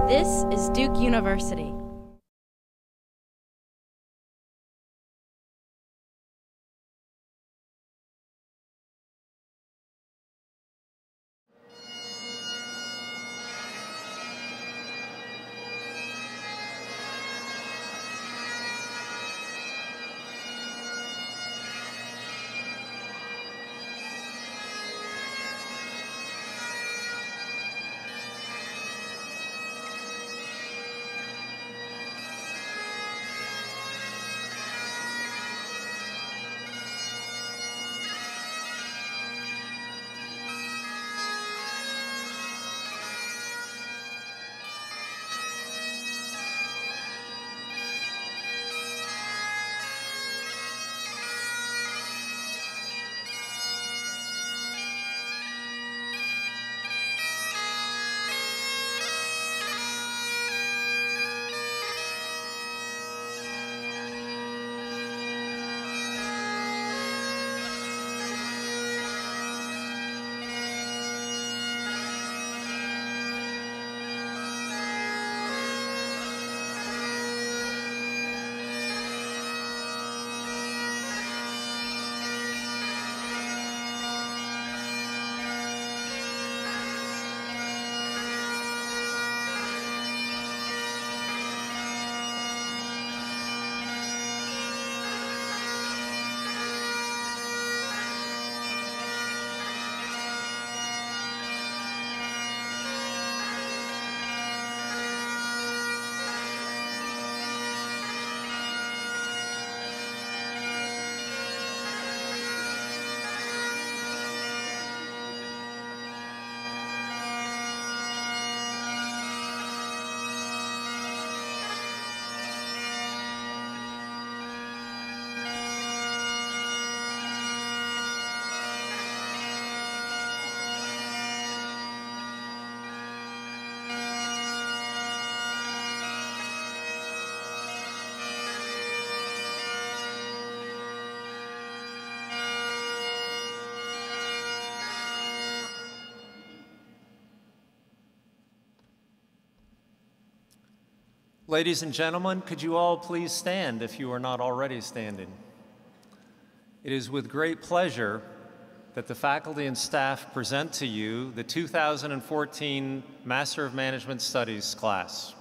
This is Duke University. Ladies and gentlemen, could you all please stand if you are not already standing? It is with great pleasure that the faculty and staff present to you the 2014 Master of Management Studies class.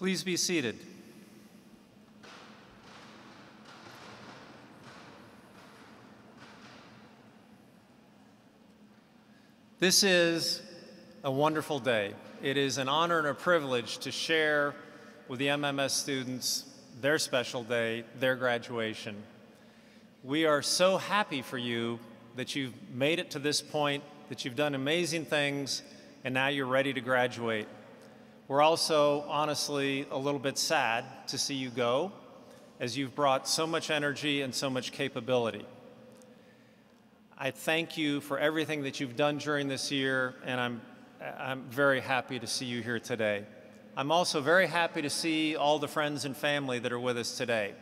Please be seated. This is a wonderful day. It is an honor and a privilege to share with the MMS students their special day, their graduation. We are so happy for you that you've made it to this point, that you've done amazing things, and now you're ready to graduate. We're also, honestly, a little bit sad to see you go, as you've brought so much energy and so much capability. I thank you for everything that you've done during this year, and I'm very happy to see you here today. I'm also very happy to see all the friends and family that are with us today.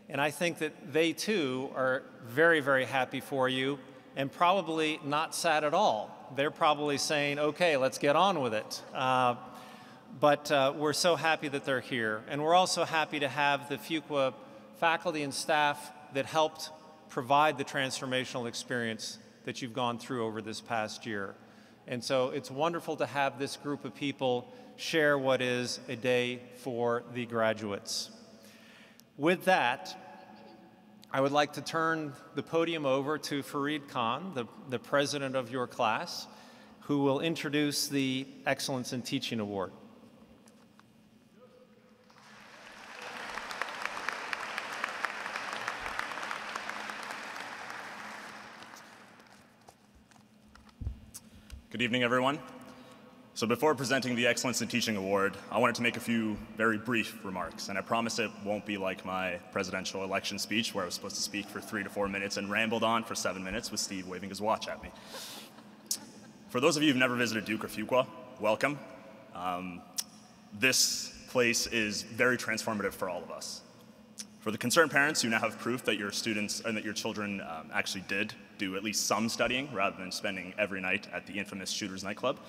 And I think that they too are very, very happy for you and probably not sad at all. They're probably saying, okay, let's get on with it. But we're so happy that they're here. And we're also happy to have the Fuqua faculty and staff that helped provide the transformational experience that you've gone through over this past year. And so it's wonderful to have this group of people share what is a day for the graduates. With that, I would like to turn the podium over to Fareed Khan, the president of your class, who will introduce the Excellence in Teaching Award. Good evening, everyone. So before presenting the Excellence in Teaching Award, I wanted to make a few very brief remarks, and I promise it won't be like my presidential election speech where I was supposed to speak for 3 to 4 minutes and rambled on for 7 minutes with Steve waving his watch at me. For those of you who've never visited Duke or Fuqua, welcome. This place is very transformative for all of us. For the concerned parents who now have proof that your students and that your children actually did do at least some studying rather than spending every night at the infamous Shooters nightclub.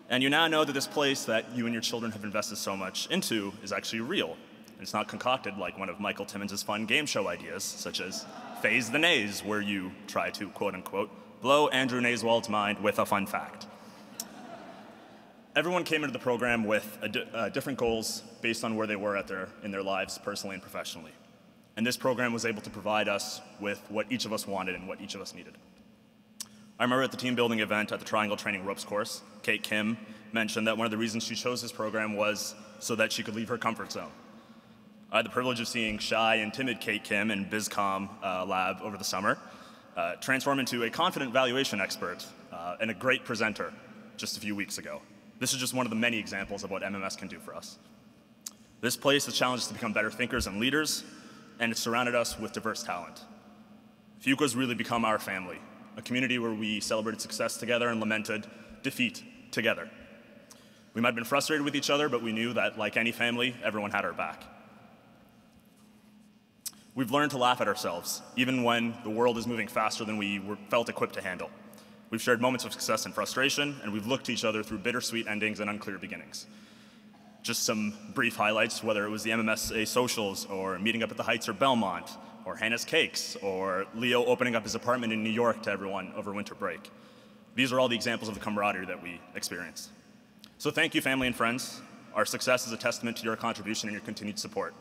And you now know that this place that you and your children have invested so much into is actually real. And it's not concocted like one of Michael Timmons' fun game show ideas, such as Phase the Nays, where you try to, quote unquote, blow Andrew Nayswald's mind with a fun fact. Everyone came into the program with different goals based on where they were in their lives, personally and professionally. And this program was able to provide us with what each of us wanted and what each of us needed. I remember at the team building event at the Triangle Training Ropes course, Kate Kim mentioned that one of the reasons she chose this program was so that she could leave her comfort zone. I had the privilege of seeing shy and timid Kate Kim in BizCom lab over the summer transform into a confident valuation expert and a great presenter just a few weeks ago. This is just one of the many examples of what MMS can do for us. This place has challenged us to become better thinkers and leaders, and it's surrounded us with diverse talent. Fuqua's really become our family, a community where we celebrated success together and lamented defeat together. We might have been frustrated with each other, but we knew that, like any family, everyone had our back. We've learned to laugh at ourselves, even when the world is moving faster than we felt equipped to handle. We've shared moments of success and frustration, and we've looked to each other through bittersweet endings and unclear beginnings. Just some brief highlights, whether it was the MMSA socials, or meeting up at the Heights or Belmont, or Hannah's Cakes, or Leo opening up his apartment in New York to everyone over winter break. These are all the examples of the camaraderie that we experienced. So thank you, family and friends. Our success is a testament to your contribution and your continued support.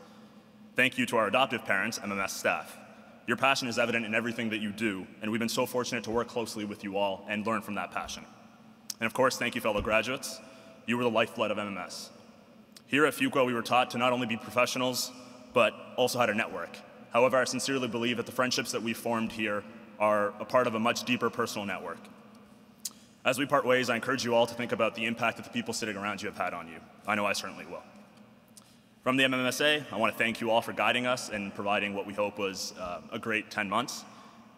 Thank you to our adoptive parents, MMS staff. Your passion is evident in everything that you do, and we've been so fortunate to work closely with you all and learn from that passion. And of course, thank you, fellow graduates. You were the lifeblood of MMS. Here at Fuqua, we were taught to not only be professionals, but also how to network. However, I sincerely believe that the friendships that we formed here are a part of a much deeper personal network. As we part ways, I encourage you all to think about the impact that the people sitting around you have had on you. I know I certainly will. From the MMSA, I want to thank you all for guiding us and providing what we hope was a great 10 months.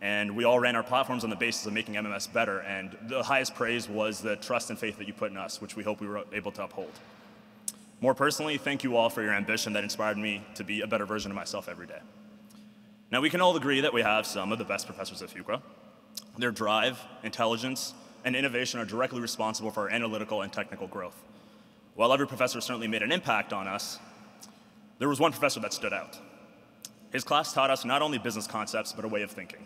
And we all ran our platforms on the basis of making MMS better, and the highest praise was the trust and faith that you put in us, which we hope we were able to uphold. More personally, thank you all for your ambition that inspired me to be a better version of myself every day. Now, we can all agree that we have some of the best professors at Fuqua. Their drive, intelligence, and innovation are directly responsible for our analytical and technical growth. While every professor certainly made an impact on us, there was one professor that stood out. His class taught us not only business concepts, but a way of thinking.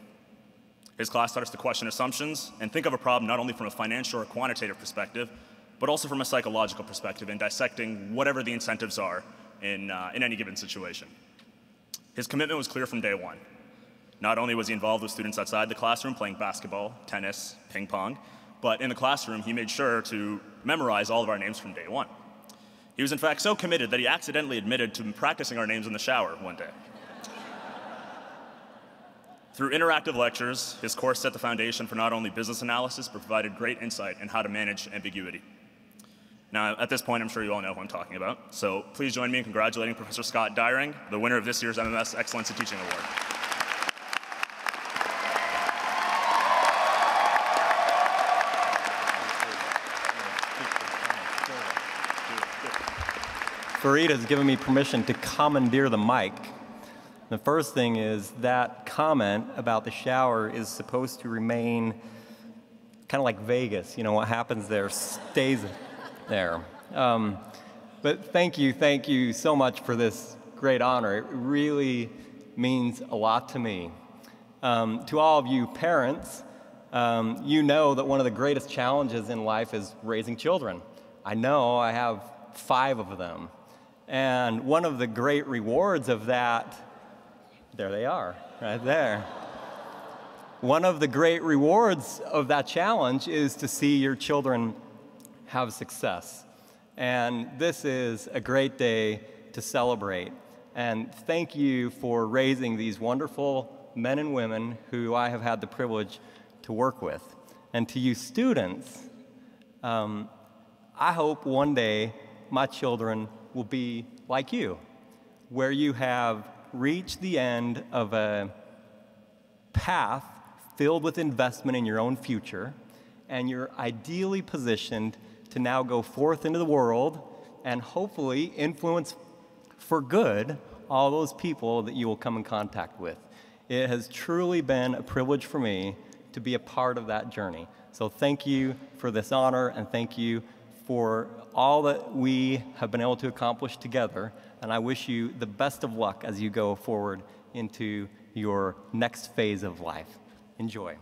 His class taught us to question assumptions and think of a problem not only from a financial or quantitative perspective, but also from a psychological perspective in dissecting whatever the incentives are in any given situation. His commitment was clear from day one. Not only was he involved with students outside the classroom playing basketball, tennis, ping pong, but in the classroom he made sure to memorize all of our names from day one. He was in fact so committed that he accidentally admitted to practicing our names in the shower one day. Through interactive lectures, his course set the foundation for not only business analysis, but provided great insight in how to manage ambiguity. Now, at this point, I'm sure you all know who I'm talking about, so please join me in congratulating Professor Scott Dyring, the winner of this year's MMS Excellence in Teaching Award. Fareed has given me permission to commandeer the mic. The first thing is that comment about the shower is supposed to remain kind of like Vegas. You know, what happens there stays there. But thank you so much for this great honor. It really means a lot to me. To all of you parents, you know that one of the greatest challenges in life is raising children. I know I have 5 of them. And one of the great rewards of that, there they are, right there. One of the great rewards of that challenge is to see your children have success. And this is a great day to celebrate. And thank you for raising these wonderful men and women who I have had the privilege to work with. And to you students, I hope one day my children will be like you, where you have reached the end of a path filled with investment in your own future, and you're ideally positioned to now go forth into the world and hopefully influence for good all those people that you will come in contact with. It has truly been a privilege for me to be a part of that journey. So thank you for this honor, and thank you for all that we have been able to accomplish together, and I wish you the best of luck as you go forward into your next phase of life. Enjoy.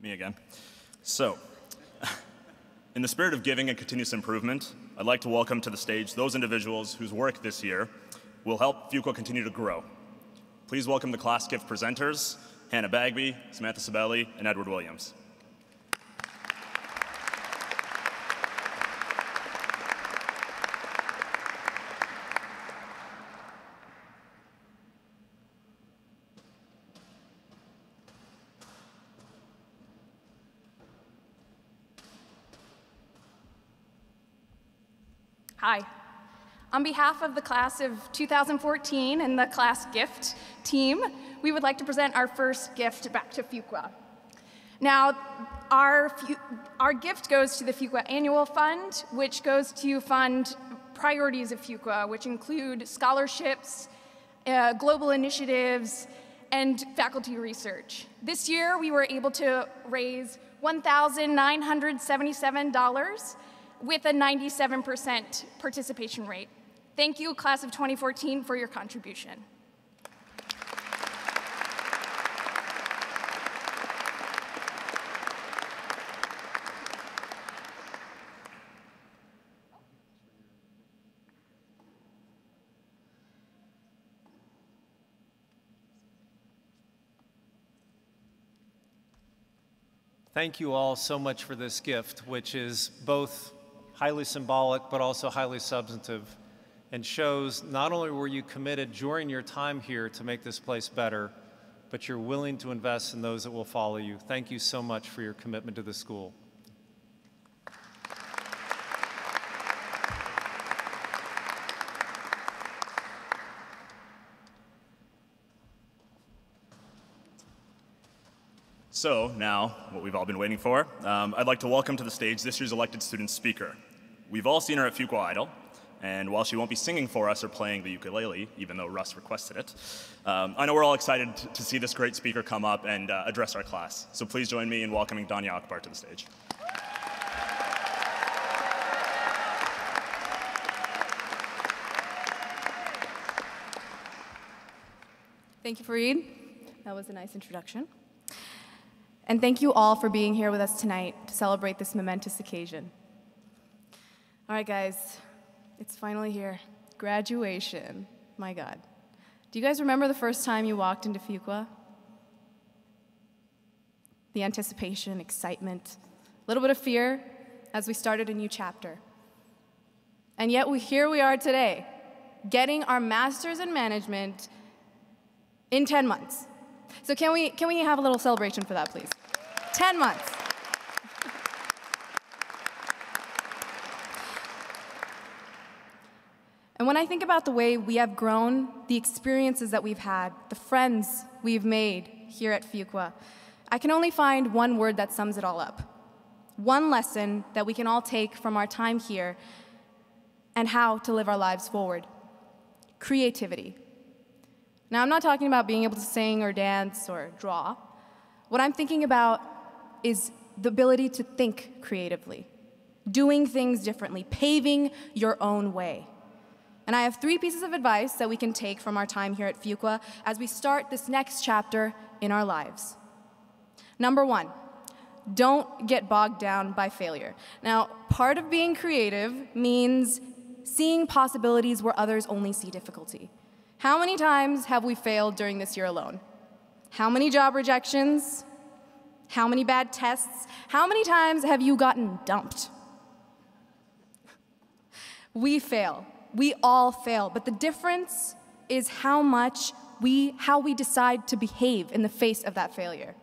Me again. So, in the spirit of giving and continuous improvement, I'd like to welcome to the stage those individuals whose work this year will help Fuqua continue to grow. Please welcome the class gift presenters, Hannah Bagby, Samantha Sabelli, and Edward Williams. Hi. On behalf of the class of 2014 and the class gift team, we would like to present our first gift back to Fuqua. Now, our gift goes to the Fuqua Annual Fund, which goes to fund priorities of Fuqua, which include scholarships, global initiatives, and faculty research. This year, we were able to raise $1,977 with a 97% participation rate. Thank you, class of 2014, for your contribution. Thank you all so much for this gift, which is both highly symbolic but also highly substantive, and shows not only were you committed during your time here to make this place better, but you're willing to invest in those that will follow you. Thank you so much for your commitment to the school. So now, what we've all been waiting for, I'd like to welcome to the stage this year's elected student speaker. We've all seen her at Fuqua Idol, and while she won't be singing for us or playing the ukulele, even though Russ requested it, I know we're all excited to see this great speaker come up and address our class. So please join me in welcoming Danya Akbar to the stage. Thank you, Fareed. That was a nice introduction. And thank you all for being here with us tonight to celebrate this momentous occasion. All right, guys, it's finally here. Graduation. My God. Do you guys remember the first time you walked into Fuqua? The anticipation, excitement, a little bit of fear as we started a new chapter. And yet here we are today, getting our master's in management in 10 months. So can we have a little celebration for that, please? 10 months. And when I think about the way we have grown, the experiences that we've had, the friends we've made here at Fuqua, I can only find one word that sums it all up. One lesson that we can all take from our time here and how to live our lives forward. Creativity. Now, I'm not talking about being able to sing or dance or draw. What I'm thinking about is the ability to think creatively, doing things differently, paving your own way. And I have 3 pieces of advice that we can take from our time here at Fuqua as we start this next chapter in our lives. Number 1, don't get bogged down by failure. Now, part of being creative means seeing possibilities where others only see difficulty. How many times have we failed during this year alone? How many job rejections? How many bad tests? How many times have you gotten dumped? We fail. We all fail, but the difference is how we decide to behave in the face of that failure.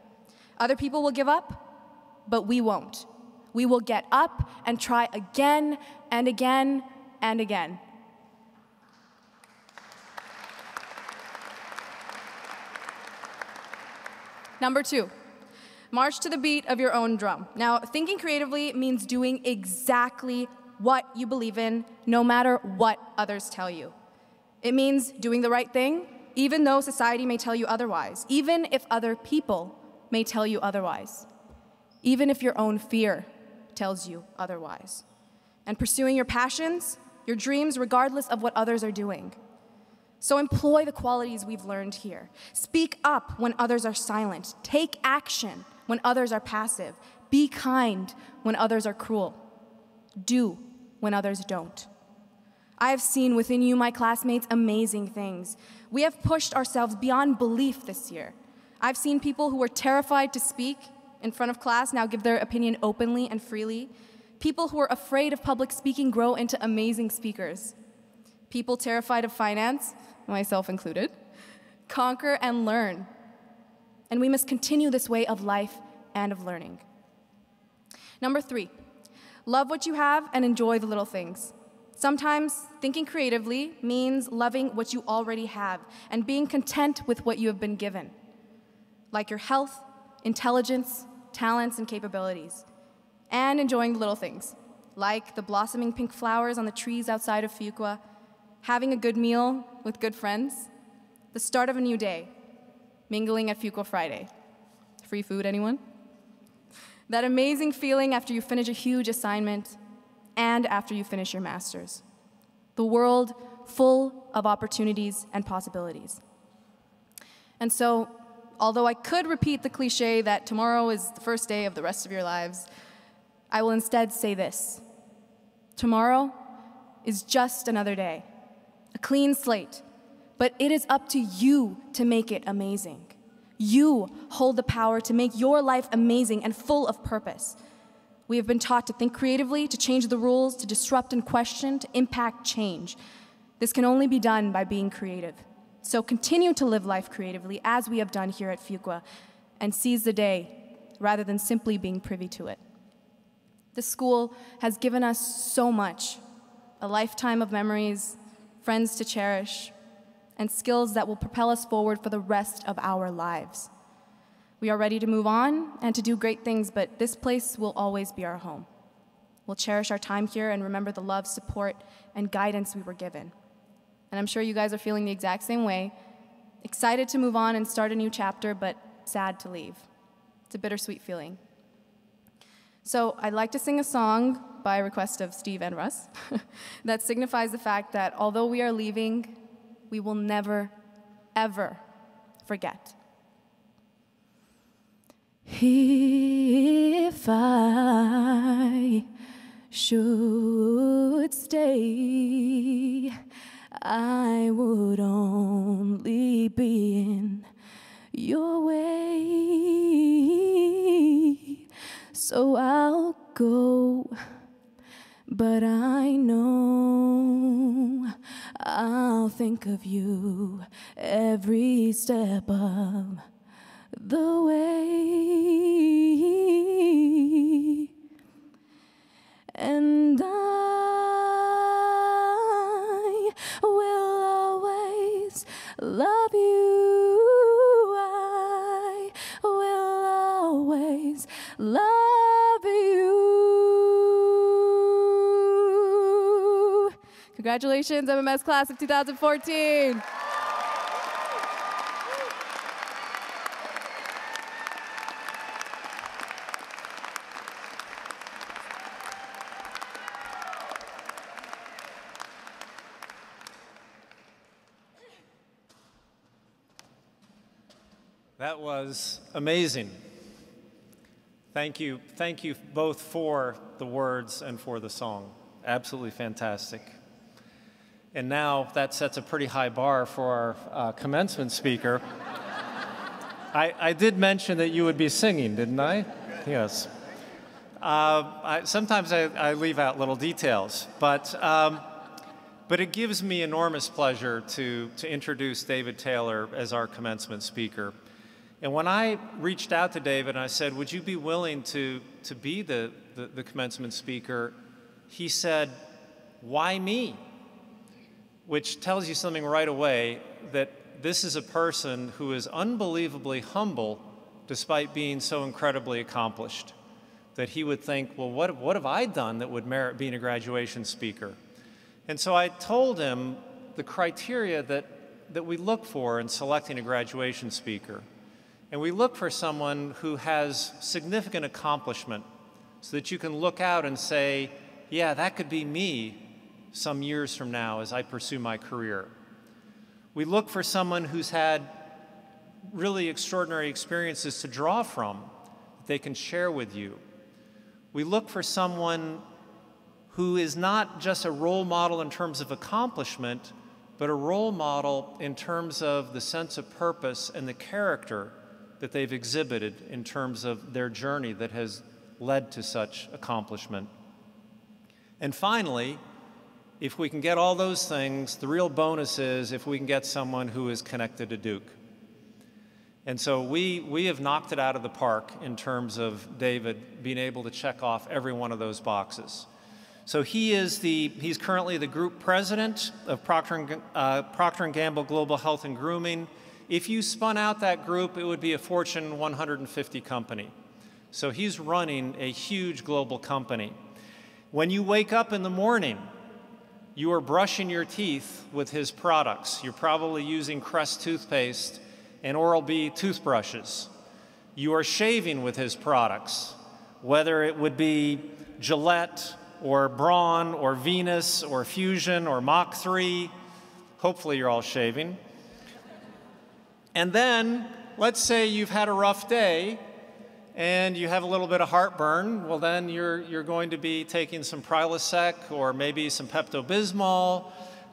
Other people will give up, but we won't. We will get up and try again and again and again. Number 2, march to the beat of your own drum. Now, thinking creatively means doing exactly what you believe in, no matter what others tell you. It means doing the right thing, even though society may tell you otherwise, even if other people may tell you otherwise, even if your own fear tells you otherwise, and pursuing your passions, your dreams, regardless of what others are doing. So employ the qualities we've learned here. Speak up when others are silent. Take action when others are passive. Be kind when others are cruel. Do when others don't. I have seen within you, my classmates, amazing things. We have pushed ourselves beyond belief this year. I've seen people who were terrified to speak in front of class now give their opinion openly and freely. People who were afraid of public speaking grow into amazing speakers. People terrified of finance, myself included, conquer and learn. And we must continue this way of life and of learning. Number 3, love what you have and enjoy the little things. Sometimes thinking creatively means loving what you already have and being content with what you have been given, like your health, intelligence, talents, and capabilities, and enjoying the little things, like the blossoming pink flowers on the trees outside of Fuqua, having a good meal with good friends, the start of a new day, mingling at Fuqua Friday. Free food, anyone? That amazing feeling after you finish a huge assignment and after you finish your master's. The world full of opportunities and possibilities. And so, although I could repeat the cliche that tomorrow is the first day of the rest of your lives, I will instead say this. Tomorrow is just another day, a clean slate, but it is up to you to make it amazing. You hold the power to make your life amazing and full of purpose. We have been taught to think creatively, to change the rules, to disrupt and question, to impact change. This can only be done by being creative. So continue to live life creatively as we have done here at Fuqua and seize the day rather than simply being privy to it. The school has given us so much, a lifetime of memories, friends to cherish, and skills that will propel us forward for the rest of our lives. We are ready to move on and to do great things, but this place will always be our home. We'll cherish our time here and remember the love, support, and guidance we were given. And I'm sure you guys are feeling the exact same way, excited to move on and start a new chapter, but sad to leave. It's a bittersweet feeling. So I'd like to sing a song by request of Steve and Russ that signifies the fact that although we are leaving, we will never, ever forget. If I should stay, I would only be in your way. So I'll go, but I know I'll think of you every step of the way. And I will always love you. I will always love you. Congratulations, MMS class of 2014. That was amazing. Thank you both for the words and for the song. Absolutely fantastic. And now that sets a pretty high bar for our commencement speaker. I did mention that you would be singing, didn't I? Yes. Sometimes I leave out little details, but it gives me enormous pleasure to introduce David Taylor as our commencement speaker. And when I reached out to David and I said, would you be willing to be the commencement speaker, he said, why me? Which tells you something right away, that this is a person who is unbelievably humble despite being so incredibly accomplished. That he would think, well, what have I done that would merit being a graduation speaker? And so I told him the criteria that we look for in selecting a graduation speaker. And we look for someone who has significant accomplishment so that you can look out and say, yeah, that could be me some years from now as I pursue my career. We look for someone who's had really extraordinary experiences to draw from that they can share with you. We look for someone who is not just a role model in terms of accomplishment, but a role model in terms of the sense of purpose and the character that they've exhibited in terms of their journey that has led to such accomplishment. And finally, if we can get all those things, the real bonus is if we can get someone who is connected to Duke. And so we have knocked it out of the park in terms of David being able to check off every one of those boxes. So he's currently the group president of Procter & Gamble Global Health and Grooming. If you spun out that group, it would be a Fortune 150 company. So he's running a huge global company. When you wake up in the morning, you are brushing your teeth with his products. You're probably using Crest toothpaste and Oral-B toothbrushes. You are shaving with his products, whether it would be Gillette or Braun or Venus or Fusion or Mach 3. Hopefully you're all shaving. And then, let's say you've had a rough day and you have a little bit of heartburn. Well, then you're going to be taking some Prilosec or maybe some Pepto-Bismol.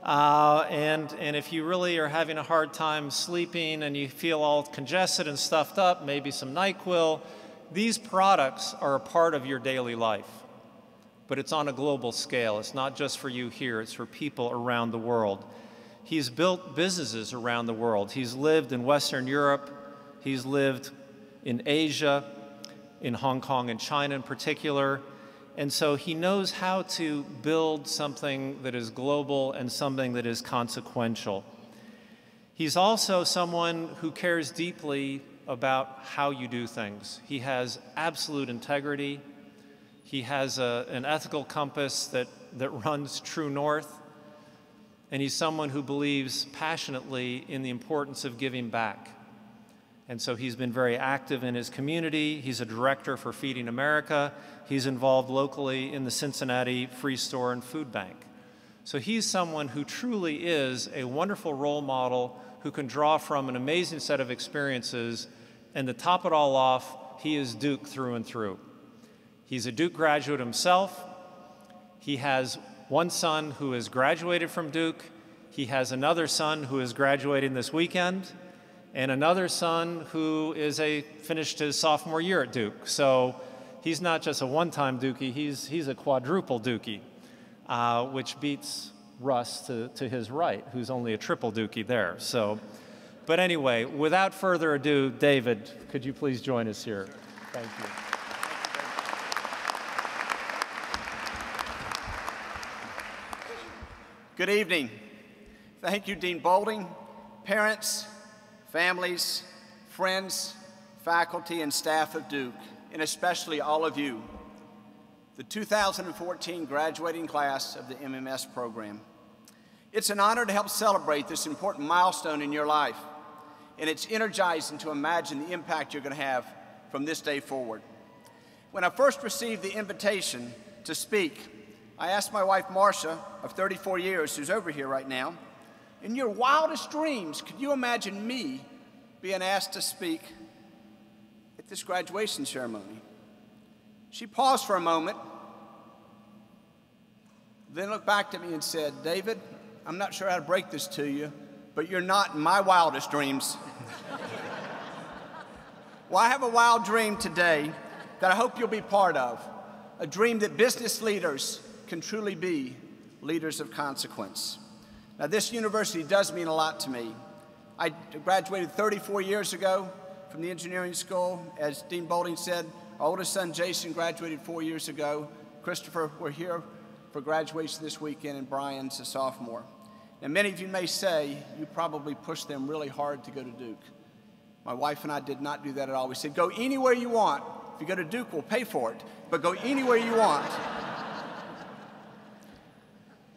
And if you really are having a hard time sleeping and you feel all congested and stuffed up, maybe some NyQuil. These products are a part of your daily life. But it's on a global scale. It's not just for you here. It's for people around the world. He's built businesses around the world. He's lived in Western Europe. He's lived in Asia, in Hong Kong and China in particular. And so he knows how to build something that is global and something that is consequential. He's also someone who cares deeply about how you do things. He has absolute integrity. He has an ethical compass that runs true north. And he's someone who believes passionately in the importance of giving back. And so he's been very active in his community. He's a director for Feeding America. He's involved locally in the Cincinnati Free Store and Food Bank. So he's someone who truly is a wonderful role model who can draw from an amazing set of experiences and to top it all off, he is Duke through and through. He's a Duke graduate himself. He has one son who has graduated from Duke. He has another son who is graduating this weekend, and another son who finished his sophomore year at Duke. So he's not just a one-time Dookie, he's a quadruple Dookie, which beats Russ to his right, who's only a triple Dookie there. So, but anyway, without further ado, David, could you please join us here? Thank you. Good evening. Thank you, Dean Boulding, parents, families, friends, faculty, and staff of Duke, and especially all of you, the 2014 graduating class of the MMS program. It's an honor to help celebrate this important milestone in your life, and it's energizing to imagine the impact you're going to have from this day forward. When I first received the invitation to speak, I asked my wife, Marcia, of 34 years, who's over here right now, in your wildest dreams, could you imagine me being asked to speak at this graduation ceremony? She paused for a moment, then looked back at me and said, David, I'm not sure how to break this to you, but you're not in my wildest dreams. Well, I have a wild dream today that I hope you'll be part of, a dream that business leaders can truly be leaders of consequence. Now, this university does mean a lot to me. I graduated 34 years ago from the engineering school. As Dean Boulding said, our oldest son, Jason, graduated 4 years ago. Christopher, we're here for graduation this weekend, and Brian's a sophomore. Now, many of you may say you probably pushed them really hard to go to Duke. My wife and I did not do that at all. We said, go anywhere you want. If you go to Duke, we'll pay for it, but go anywhere you want.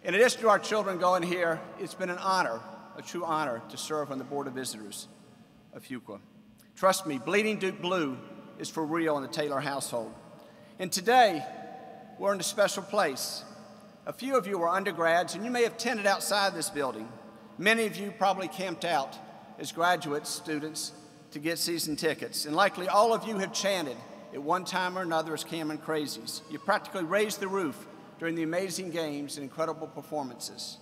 In addition to our children going here, it's been an honor, a true honor, to serve on the Board of Visitors of Fuqua. Trust me, bleeding Duke blue is for real in the Taylor household. And today, we're in a special place. A few of you are undergrads, and you may have tended outside this building. Many of you probably camped out as graduate students to get season tickets, and likely all of you have chanted at one time or another as Cameron Crazies. You practically raised the roof during the amazing games and incredible performances.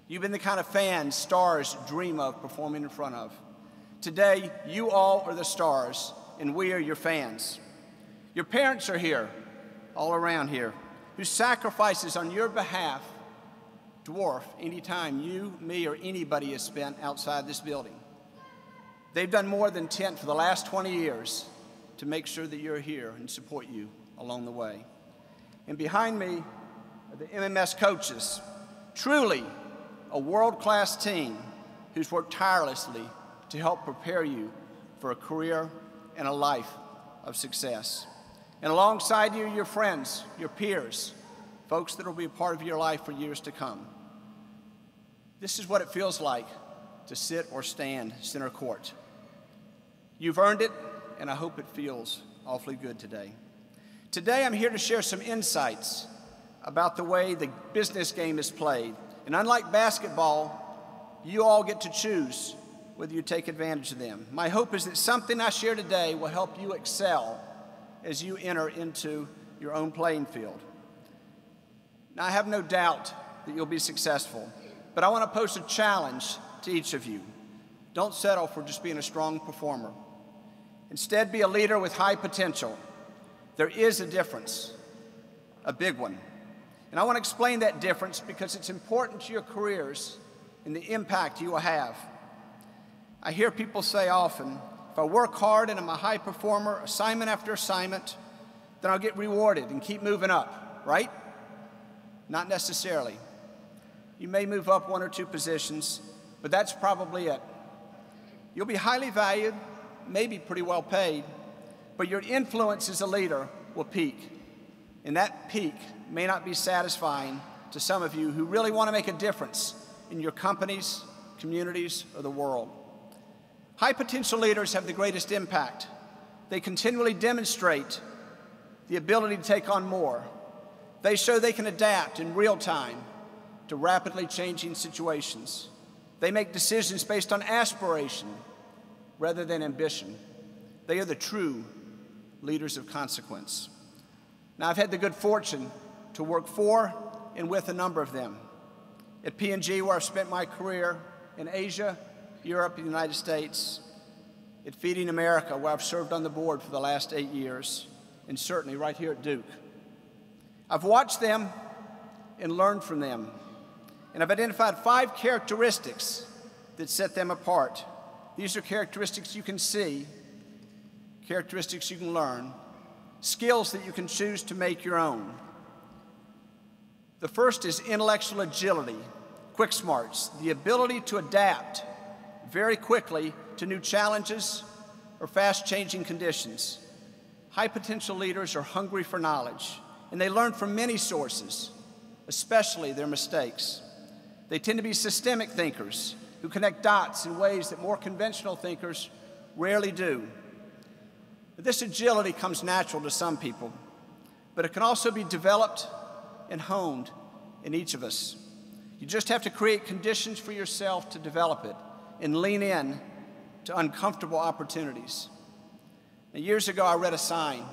You've been the kind of fans stars dream of performing in front of. Today, you all are the stars, and we are your fans. Your parents are here, all around here, whose sacrifices on your behalf dwarf any time you, me, or anybody has spent outside this building. They've done more than tent for the last 20 years to make sure that you're here and support you along the way. And behind me are the MMS coaches, truly a world-class team who's worked tirelessly to help prepare you for a career and a life of success. And alongside you, your friends, your peers, folks that will be a part of your life for years to come. This is what it feels like to sit or stand center court. You've earned it, and I hope it feels awfully good today. Today, I'm here to share some insights about the way the business game is played. And unlike basketball, you all get to choose whether you take advantage of them. My hope is that something I share today will help you excel as you enter into your own playing field. Now, I have no doubt that you'll be successful, but I want to pose a challenge to each of you. Don't settle for just being a strong performer. Instead, be a leader with high potential. There is a difference, a big one. And I want to explain that difference because it's important to your careers and the impact you will have. I hear people say often, if I work hard and I'm a high performer, assignment after assignment, then I'll get rewarded and keep moving up, right? Not necessarily. You may move up 1 or 2 positions, but that's probably it. You'll be highly valued, maybe pretty well paid, but your influence as a leader will peak. And that peak may not be satisfying to some of you who really want to make a difference in your companies, communities, or the world. High potential leaders have the greatest impact. They continually demonstrate the ability to take on more. They show they can adapt in real time to rapidly changing situations. They make decisions based on aspiration rather than ambition. They are the true leaders of consequence. Now, I've had the good fortune to work for and with a number of them. At P&G, where I've spent my career, in Asia, Europe, and the United States. At Feeding America, where I've served on the board for the last 8 years, and certainly right here at Duke. I've watched them and learned from them, and I've identified 5 characteristics that set them apart. These are characteristics you can see, characteristics you can learn, skills that you can choose to make your own. The first is intellectual agility, quick smarts, the ability to adapt very quickly to new challenges or fast-changing conditions. High-potential leaders are hungry for knowledge, and they learn from many sources, especially their mistakes. They tend to be systemic thinkers who connect dots in ways that more conventional thinkers rarely do. This agility comes natural to some people, but it can also be developed and honed in each of us. You just have to create conditions for yourself to develop it and lean in to uncomfortable opportunities. Now, years ago, I read a sign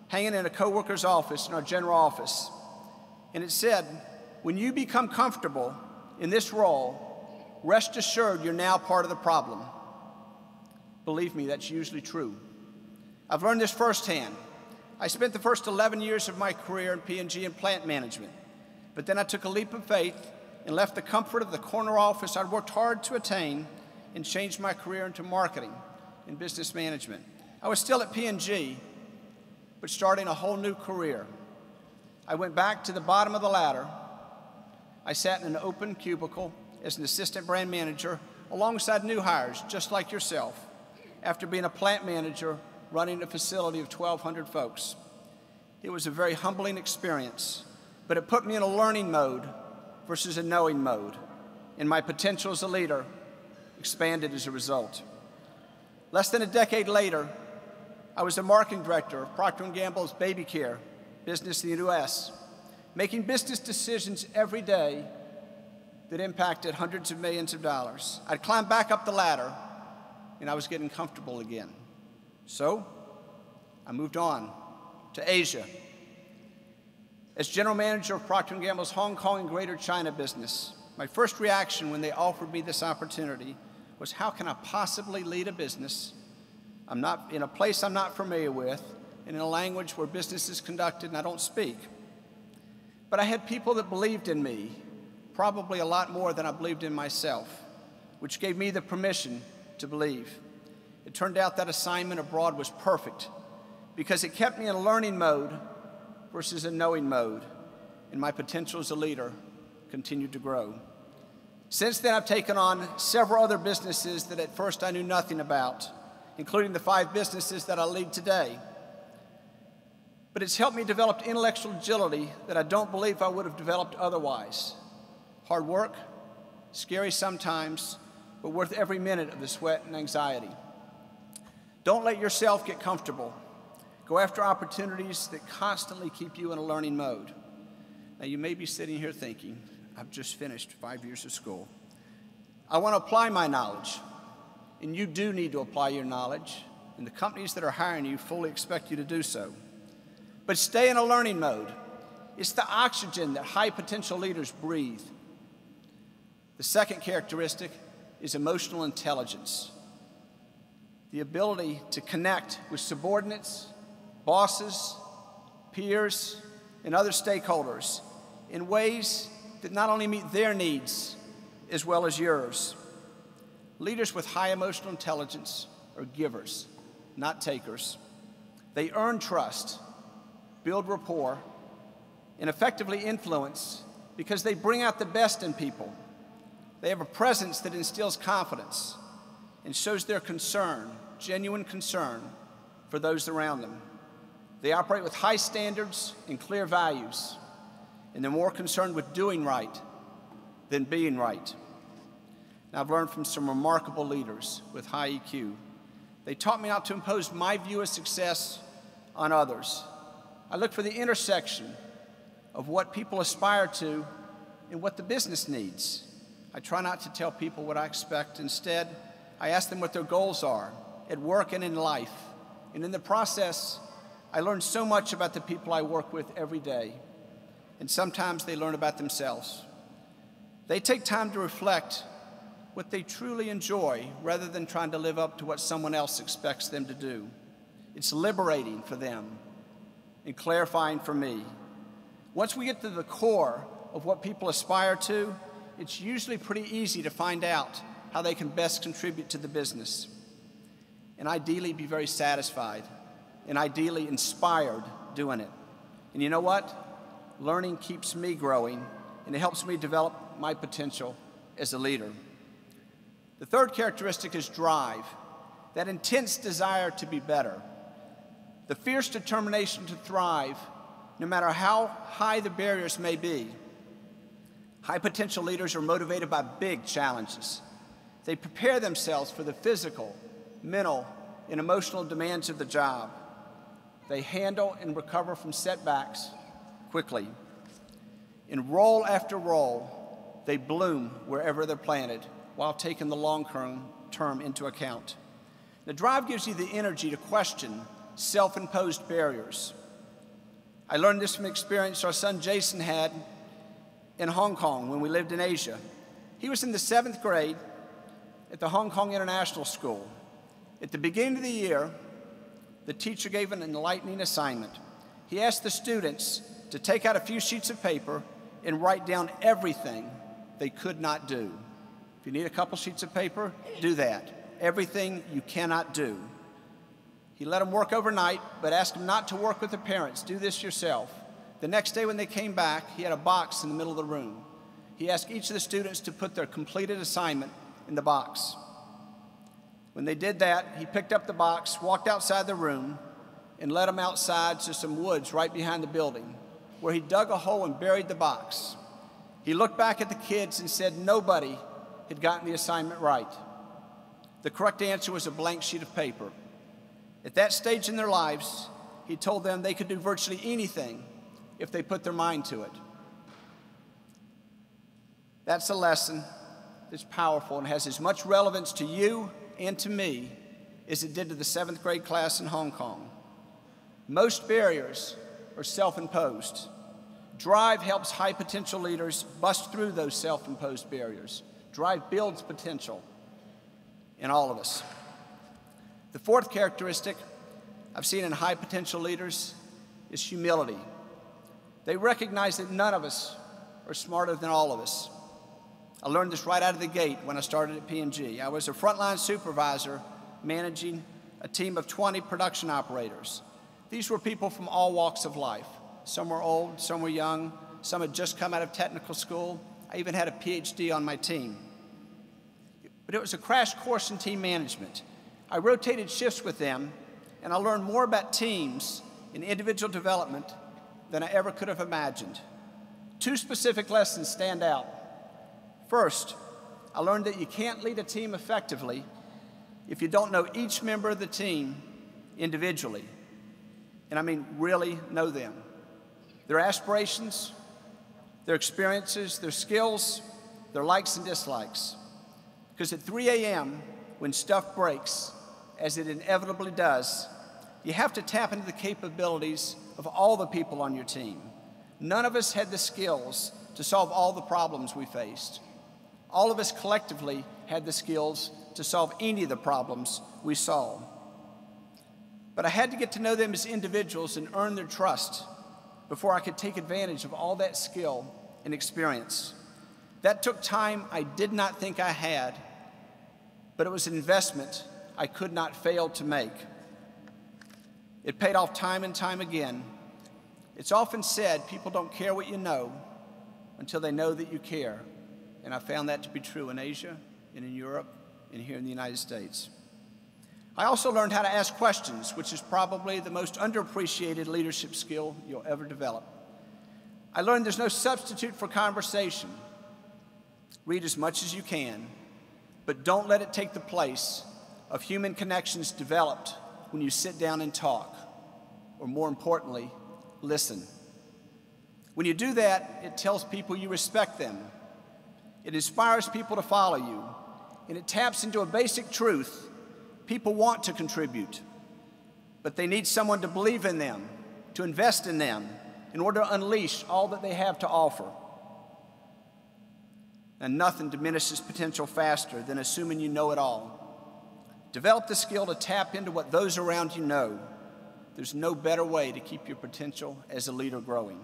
hanging in a coworker's office in our general office, and it said, "When you become comfortable in this role, rest assured you're now part of the problem." Believe me, that's usually true. I've learned this firsthand. I spent the first 11 years of my career in P&G in plant management, but then I took a leap of faith and left the comfort of the corner office I'd worked hard to attain and changed my career into marketing and business management. I was still at P&G, but starting a whole new career. I went back to the bottom of the ladder. I sat in an open cubicle as an assistant brand manager alongside new hires, just like yourself, after being a plant manager running a facility of 1,200 folks. It was a very humbling experience, but it put me in a learning mode versus a knowing mode, and my potential as a leader expanded as a result. Less than a decade later, I was a marketing director of Procter & Gamble's baby care business in the U.S., making business decisions every day that impacted hundreds of millions of dollars. I'd climbed back up the ladder, and I was getting comfortable again. So I moved on to Asia. As general manager of Procter & Gamble's Hong Kong and Greater China business, my first reaction when they offered me this opportunity was, how can I possibly lead a business in a place I'm not familiar with and in a language where business is conducted and I don't speak? But I had people that believed in me, probably a lot more than I believed in myself, which gave me the permission to believe. It turned out that assignment abroad was perfect because it kept me in a learning mode versus a knowing mode, and my potential as a leader continued to grow. Since then, I've taken on several other businesses that at first I knew nothing about, including the 5 businesses that I lead today. But it's helped me develop intellectual agility that I don't believe I would have developed otherwise. Hard work, scary sometimes, but worth every minute of the sweat and anxiety. Don't let yourself get comfortable. Go after opportunities that constantly keep you in a learning mode. Now, you may be sitting here thinking, I've just finished 5 years of school. I want to apply my knowledge, and you do need to apply your knowledge, and the companies that are hiring you fully expect you to do so. But stay in a learning mode. It's the oxygen that high-potential leaders breathe. The second characteristic is emotional intelligence, the ability to connect with subordinates, bosses, peers, and other stakeholders in ways that not only meet their needs as well as yours. Leaders with high emotional intelligence are givers, not takers. They earn trust, build rapport, and effectively influence because they bring out the best in people. They have a presence that instills confidence and shows their concern, genuine concern, for those around them. They operate with high standards and clear values, and they're more concerned with doing right than being right. Now, I've learned from some remarkable leaders with high EQ. They taught me not to impose my view of success on others. I look for the intersection of what people aspire to and what the business needs. I try not to tell people what I expect. Instead, I ask them what their goals are at work and in life, And in the process, I learn so much about the people I work with every day. And sometimes they learn about themselves. They take time to reflect what they truly enjoy rather than trying to live up to what someone else expects them to do. It's liberating for them and clarifying for me. Once we get to the core of what people aspire to, it's usually pretty easy to find out how they can best contribute to the business and ideally be very satisfied and ideally inspired doing it. And you know what? Learning keeps me growing, and it helps me develop my potential as a leader. The third characteristic is drive, that intense desire to be better, the fierce determination to thrive, no matter how high the barriers may be. High potential leaders are motivated by big challenges. They prepare themselves for the physical, mental, and emotional demands of the job. They handle and recover from setbacks quickly. In role after role, they bloom wherever they're planted while taking the long-term into account. The drive gives you the energy to question self-imposed barriers. I learned this from experience our son Jason had in Hong Kong when we lived in Asia. He was in the 7th grade at the Hong Kong International School. At the beginning of the year, the teacher gave an enlightening assignment. He asked the students to take out a few sheets of paper and write down everything they could not do. If you need a couple sheets of paper, do that. Everything you cannot do. He let them work overnight, but asked them not to work with the parents. Do this yourself. The next day when they came back, he had a box in the middle of the room. He asked each of the students to put their completed assignment in the box. When they did that, he picked up the box, walked outside the room, and led them outside to some woods right behind the building, where he dug a hole and buried the box. He looked back at the kids and said nobody had gotten the assignment right. The correct answer was a blank sheet of paper. At that stage in their lives, he told them they could do virtually anything if they put their mind to it. That's a lesson that's powerful and has as much relevance to you and to me as it did to the 7th grade class in Hong Kong. Most barriers are self-imposed. Drive helps high potential leaders bust through those self-imposed barriers. Drive builds potential in all of us. The fourth characteristic I've seen in high potential leaders is humility. They recognize that none of us are smarter than all of us. I learned this right out of the gate when I started at P&G. I was a frontline supervisor managing a team of 20 production operators. These were people from all walks of life. Some were old, some were young, some had just come out of technical school. I even had a PhD on my team. But it was a crash course in team management. I rotated shifts with them, and I learned more about teams and individual development than I ever could have imagined. Two specific lessons stand out. First, I learned that you can't lead a team effectively if you don't know each member of the team individually. And I mean really know them. Their aspirations, their experiences, their skills, their likes and dislikes. Because at 3 a.m., when stuff breaks, as it inevitably does, you have to tap into the capabilities of all the people on your team. None of us had the skills to solve all the problems we faced. All of us collectively had the skills to solve any of the problems we saw. But I had to get to know them as individuals and earn their trust before I could take advantage of all that skill and experience. That took time I did not think I had, but it was an investment I could not fail to make. It paid off time and time again. It's often said people don't care what you know until they know that you care. And I found that to be true in Asia and in Europe and here in the United States. I also learned how to ask questions, which is probably the most underappreciated leadership skill you'll ever develop. I learned there's no substitute for conversation. Read as much as you can, but don't let it take the place of human connections developed when you sit down and talk, or more importantly, listen. When you do that, it tells people you respect them. It inspires people to follow you, and it taps into a basic truth: people want to contribute. but they need someone to believe in them, to invest in them, in order to unleash all that they have to offer. And nothing diminishes potential faster than assuming you know it all. Develop the skill to tap into what those around you know. There's no better way to keep your potential as a leader growing.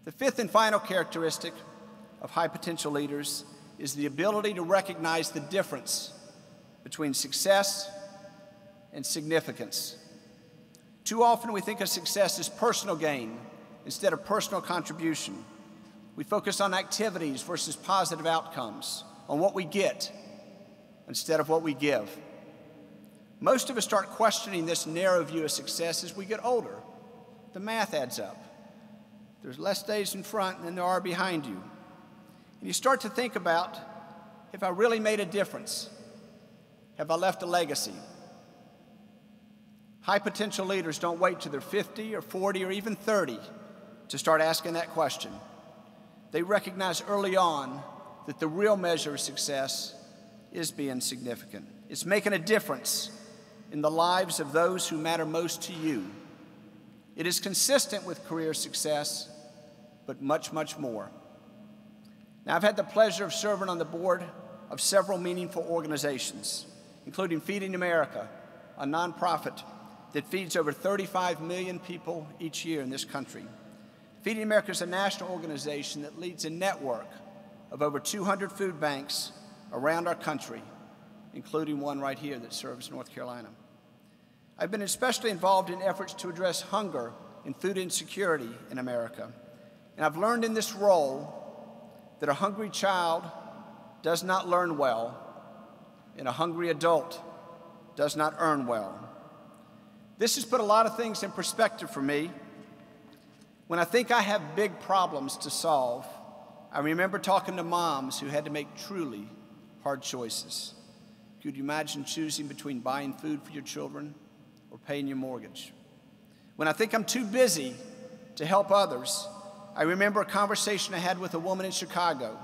The fifth and final characteristic of high potential leaders is the ability to recognize the difference between success and significance. Too often we think of success as personal gain instead of personal contribution. We focus on activities versus positive outcomes, on what we get instead of what we give. Most of us start questioning this narrow view of success as we get older. The math adds up. There's less days in front than there are behind you. And you start to think about, have I really made a difference? Have I left a legacy? High potential leaders don't wait till they're 50 or 40 or even 30 to start asking that question. They recognize early on that the real measure of success is being significant. It's making a difference in the lives of those who matter most to you. It is consistent with career success, but much, much more. Now, I've had the pleasure of serving on the board of several meaningful organizations, including Feeding America, a nonprofit that feeds over 35 million people each year in this country. Feeding America is a national organization that leads a network of over 200 food banks around our country, including one right here that serves North Carolina. I've been especially involved in efforts to address hunger and food insecurity in America. And I've learned in this role that a hungry child does not learn well, and a hungry adult does not earn well. This has put a lot of things in perspective for me. When I think I have big problems to solve, I remember talking to moms who had to make truly hard choices. Could you imagine choosing between buying food for your children or paying your mortgage? When I think I'm too busy to help others, I remember a conversation I had with a woman in Chicago.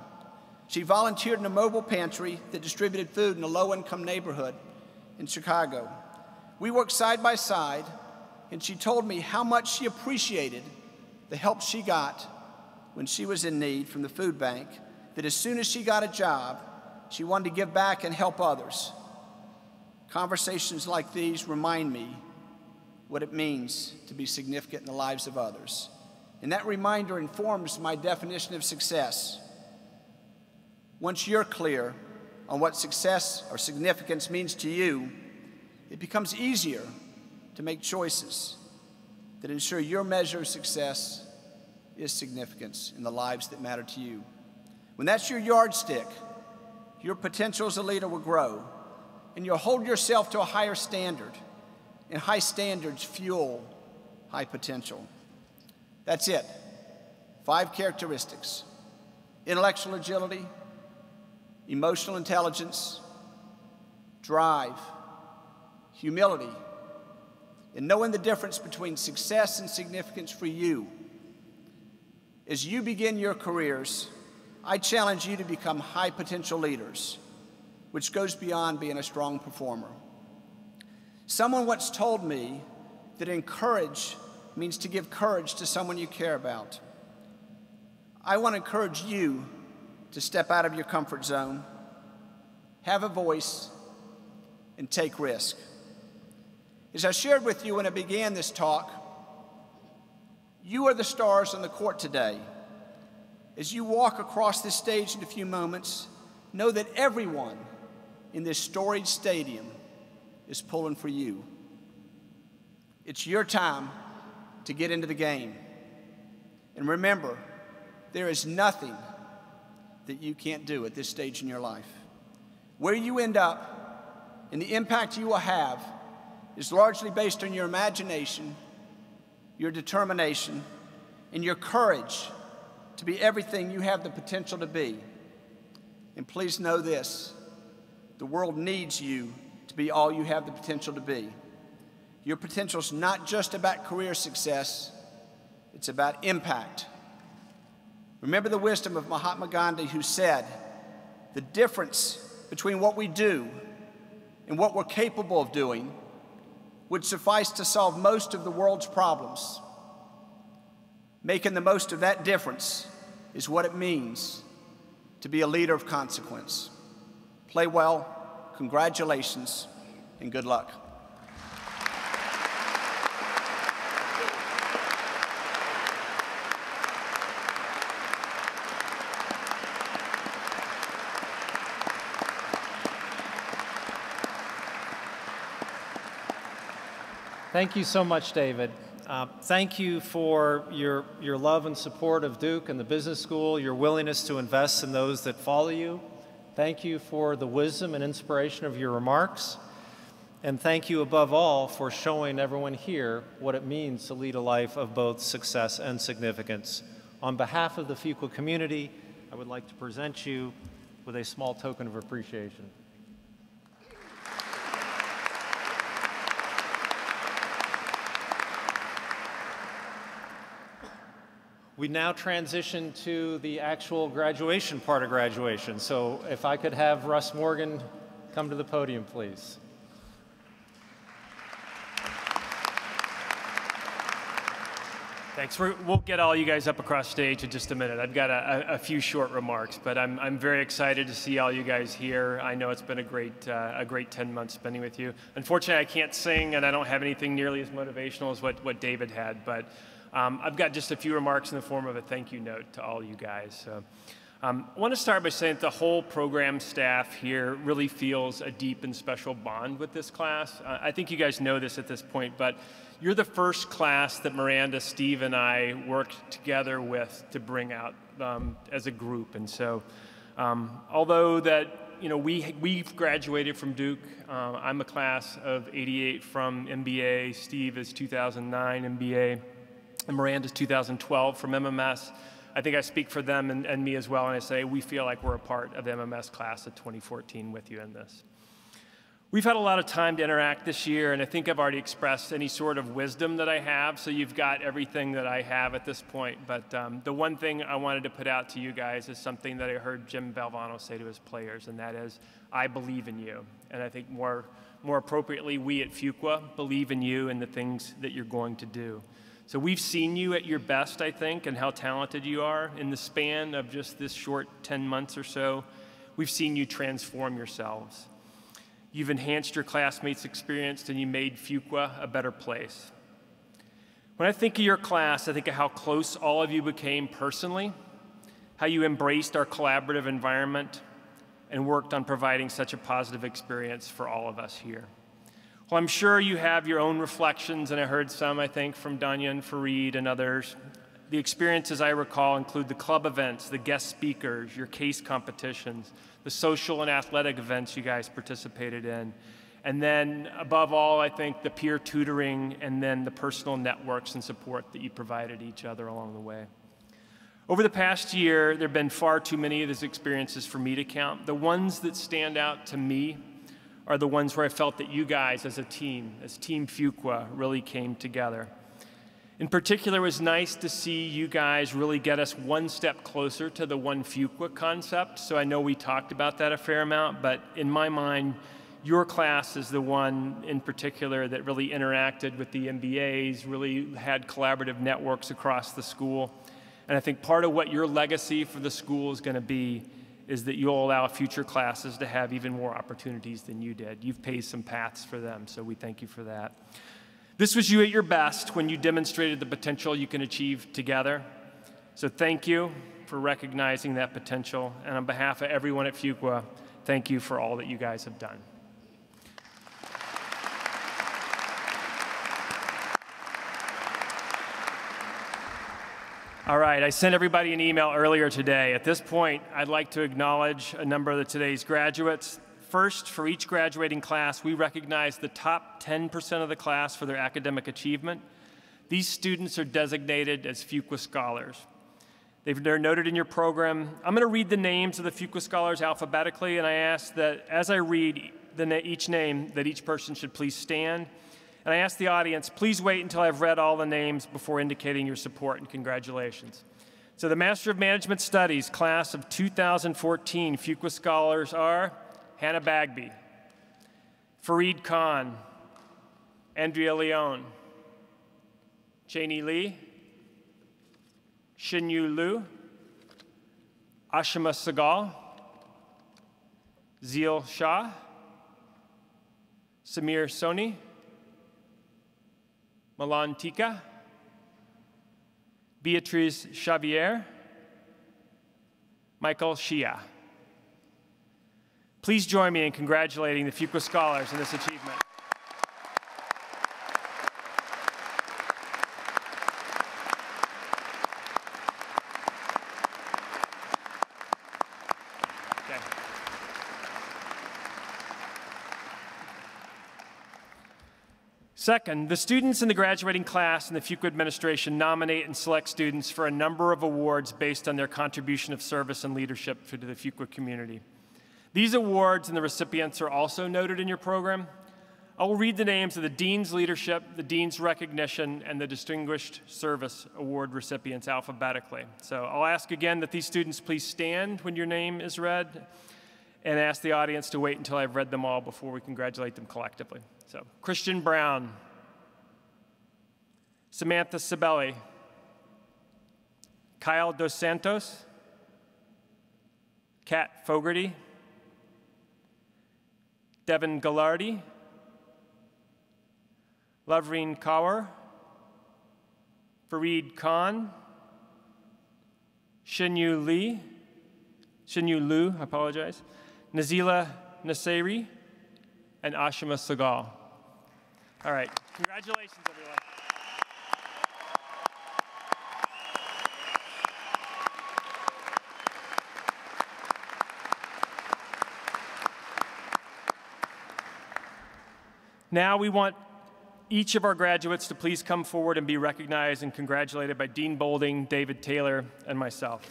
She volunteered in a mobile pantry that distributed food in a low-income neighborhood in Chicago. We worked side by side, and she told me how much she appreciated the help she got when she was in need from the food bank, that as soon as she got a job, she wanted to give back and help others. Conversations like these remind me what it means to be significant in the lives of others. And that reminder informs my definition of success. Once you're clear on what success or significance means to you, it becomes easier to make choices that ensure your measure of success is significance in the lives that matter to you. When that's your yardstick, your potential as a leader will grow, and you'll hold yourself to a higher standard, and high standards fuel high potential. That's it. 5 characteristics: intellectual agility, emotional intelligence, drive, humility, and knowing the difference between success and significance for you. As you begin your careers, I challenge you to become high potential leaders, which goes beyond being a strong performer. Someone once told me that encourage means to give courage to someone you care about. I want to encourage you to step out of your comfort zone, have a voice, and take risk. As I shared with you when I began this talk, you are the stars on the court today. As you walk across this stage in a few moments, know that everyone in this storied stadium is pulling for you. It's your time to get into the game. And remember, there is nothing that you can't do at this stage in your life. Where you end up and the impact you will have is largely based on your imagination, your determination, and your courage to be everything you have the potential to be. And please know this: the world needs you to be all you have the potential to be. Your potential is not just about career success, it's about impact. Remember the wisdom of Mahatma Gandhi, who said, the difference between what we do and what we're capable of doing would suffice to solve most of the world's problems. Making the most of that difference is what it means to be a leader of consequence. Play well, congratulations, and good luck. Thank you so much, David. Thank you for your love and support of Duke and the business school, your willingness to invest in those that follow you. Thank you for the wisdom and inspiration of your remarks. And thank you above all for showing everyone here what it means to lead a life of both success and significance. On behalf of the Fuqua community, I would like to present you with a small token of appreciation. We now transition to the actual graduation part of graduation. So if I could have Russ Morgan come to the podium, please. Thanks. We'll get all you guys up across stage in just a minute. I've got a few short remarks, but I'm very excited to see all you guys here. I know it's been a great 10 months spending with you. Unfortunately, I can't sing, and I don't have anything nearly as motivational as what David had, but I've got just a few remarks in the form of a thank you note to all you guys. So, I want to start by saying that the whole program staff here really feels a deep and special bond with this class. I think you guys know this at this point, but you're the first class that Miranda, Steve, and I worked together with to bring out as a group. And so, although that we've graduated from Duke, I'm a class of '88 from MBA. Steve is 2009 MBA. And Miranda's 2012 from MMS. I think I speak for them and me as well, and I say we feel like we're a part of the MMS class of 2014 with you in this. We've had a lot of time to interact this year, and I think I've already expressed any sort of wisdom that I have, so you've got everything that I have at this point. But the one thing I wanted to put out to you guys is something that I heard Jim Valvano say to his players, and that is, I believe in you. And I think more appropriately, we at Fuqua believe in you and the things that you're going to do. So we've seen you at your best, I think, and how talented you are in the span of just this short 10 months or so. We've seen you transform yourselves. You've enhanced your classmates' experience, and you made Fuqua a better place. When I think of your class, I think of how close all of you became personally, how you embraced our collaborative environment, and worked on providing such a positive experience for all of us here. Well, I'm sure you have your own reflections, and I heard some, I think, from Danya and Fareed and others. The experiences I recall include the club events, the guest speakers, your case competitions, the social and athletic events you guys participated in, and then, above all, I think the peer tutoring and then the personal networks and support that you provided each other along the way. Over the past year, there have been far too many of these experiences for me to count. The ones that stand out to me are the ones where I felt that you guys as a team, as Team Fuqua, really came together. In particular, it was nice to see you guys really get us one step closer to the One Fuqua concept. So I know we talked about that a fair amount, but in my mind, your class is the one in particular that really interacted with the MBAs, really had collaborative networks across the school. And I think part of what your legacy for the school is going to be is that you'll allow future classes to have even more opportunities than you did. You've paved some paths for them, so we thank you for that. This was you at your best when you demonstrated the potential you can achieve together. So thank you for recognizing that potential. And on behalf of everyone at Fuqua, thank you for all that you guys have done. All right, I sent everybody an email earlier today. At this point, I'd like to acknowledge a number of today's graduates. First, for each graduating class, we recognize the top 10% of the class for their academic achievement. These students are designated as Fuqua Scholars. They're noted in your program. I'm going to read the names of the Fuqua Scholars alphabetically, and I ask that as I read each name, that each person should please stand. And I ask the audience, please wait until I've read all the names before indicating your support and congratulations. So the Master of Management Studies, class of 2014 Fuqua Scholars are Hannah Bagby, Fareed Khan, Andrea Leone, Cheney Lee, Xinyu Liu, Ashima Sagal, Zeel Shah, Samir Soni, Milan Tika, Beatrice Xavier, Michael Shia. Please join me in congratulating the Fuqua Scholars on this achievement. Okay. Second, the students in the graduating class and the Fuqua administration nominate and select students for a number of awards based on their contribution of service and leadership to the Fuqua community. These awards and the recipients are also noted in your program. I will read the names of the Dean's Leadership, the Dean's Recognition, and the Distinguished Service Award recipients alphabetically. So I'll ask again that these students please stand when your name is read, and ask the audience to wait until I've read them all before we congratulate them collectively. So, Christian Brown, Samantha Sibeli, Kyle Dos Santos, Kat Fogarty, Devin Gallardi, Lovreen Kaur, Fareed Khan, Xinyu Liu, I apologize, Nazila Nasiri, and Ashima Sagal. All right, congratulations, everyone. Now we want each of our graduates to please come forward and be recognized and congratulated by Dean Bolding, David Taylor, and myself.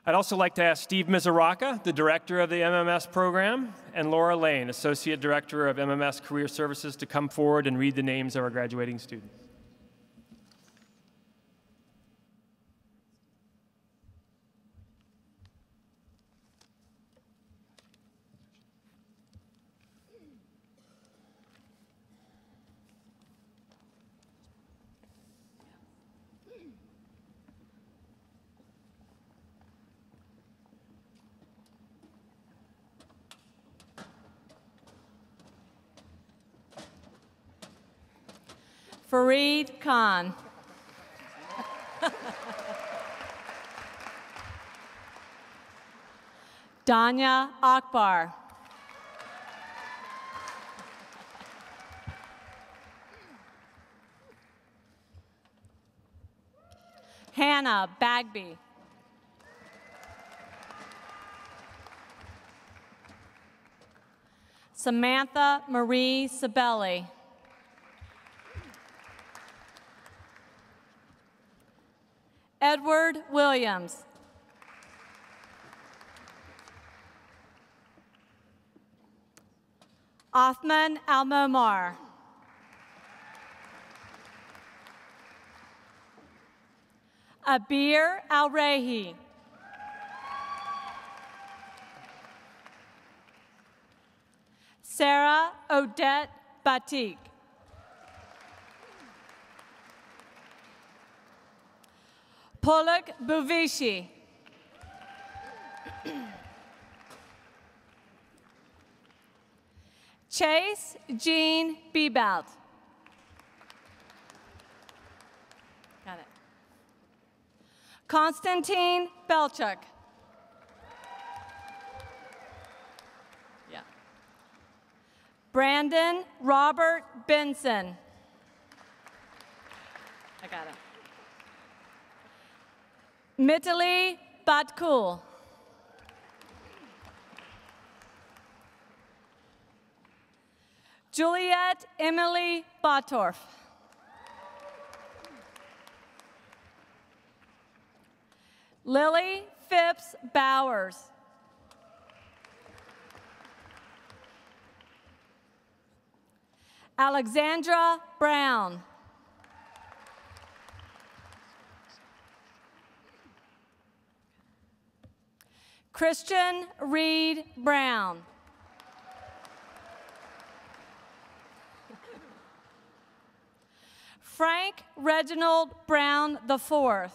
I'd also like to ask Steve Mizuraka, the director of the MMS program, and Laura Lane, associate director of MMS Career Services, to come forward and read the names of our graduating students. Fareed Khan. Danya Akbar. Hannah Bagby. Samantha Marie Sibeli. Edward Williams. Othman Al-Momar. Abir Al-Rehi. Sarah Odette Batik. Polak Buvishi. Chase Jean Biebelt. Got it. Konstantin Belchuk. Yeah. Brandon Robert Benson. I got it. Mitali Batkul. Juliet Emily Batorf. Lily Phipps Bowers. Alexandra Brown. Christian Reed Brown. Frank Reginald Brown IV.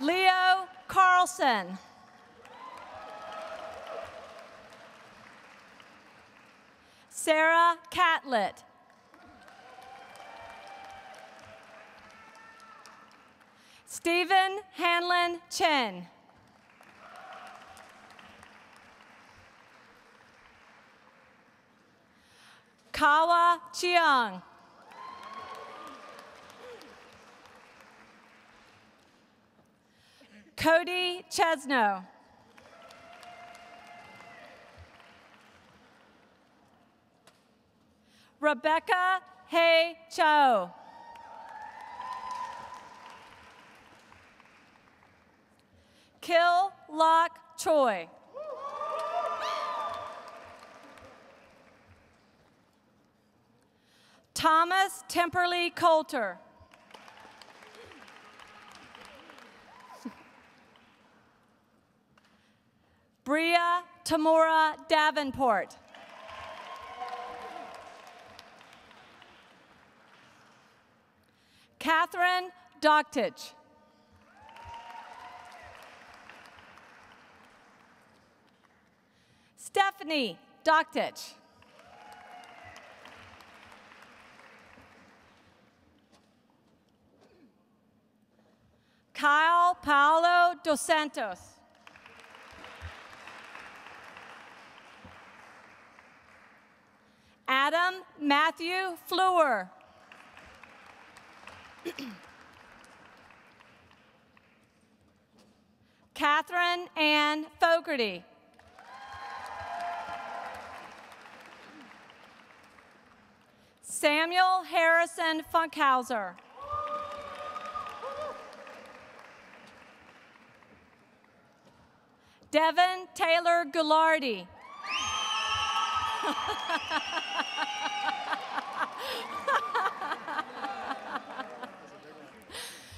Leo Carlson. Sarah Catlett. Stephen Hanlon Chen. Kawa Chiang. Cody Chesno. Rebecca Hay Cho. Kil Lok Choi. Thomas Temperley Coulter. Bria Tamora Davenport. Catherine Doktich. Stephanie Doktich. Kyle Paolo Dos Santos. Adam Matthew Fleur. Catherine Ann Fogarty. Samuel Harrison Funkhauser. Devin Taylor Goulardi.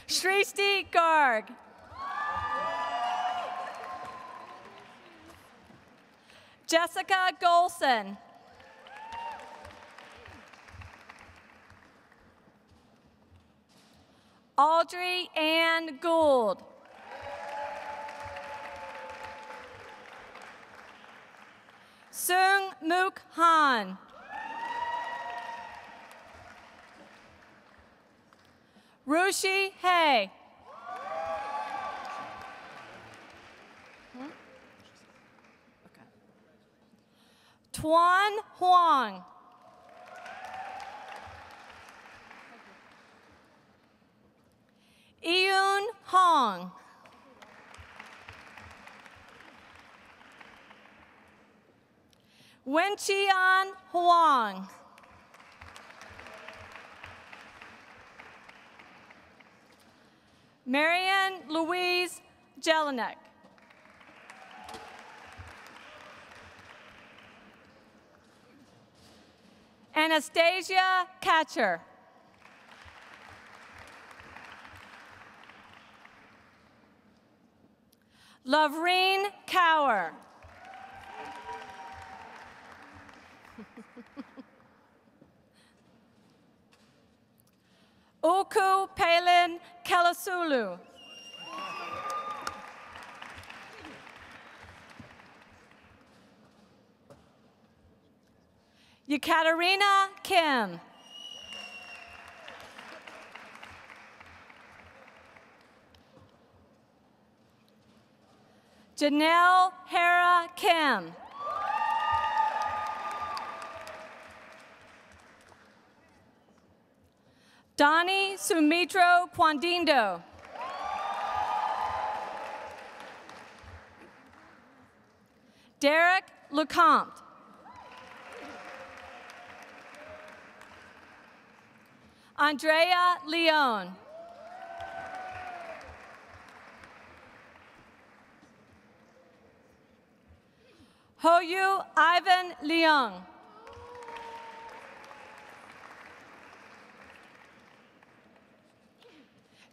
Shrishti Garg. Jessica Golson. Audrey Ann Gould. Sung Mook Han. Rushi Hay. Tuan Huang. Iyun Hong. Wenqian Huang. Marian Louise Jelinek. Anastasia Catcher. Lovreen Cower. Uku Palin Kelasulu. Yekaterina Kim. Janelle Hera Kim. Donnie Sumitro Quandindo. Derek Lecomte. Andrea Leone. Hoyu Ivan Leung.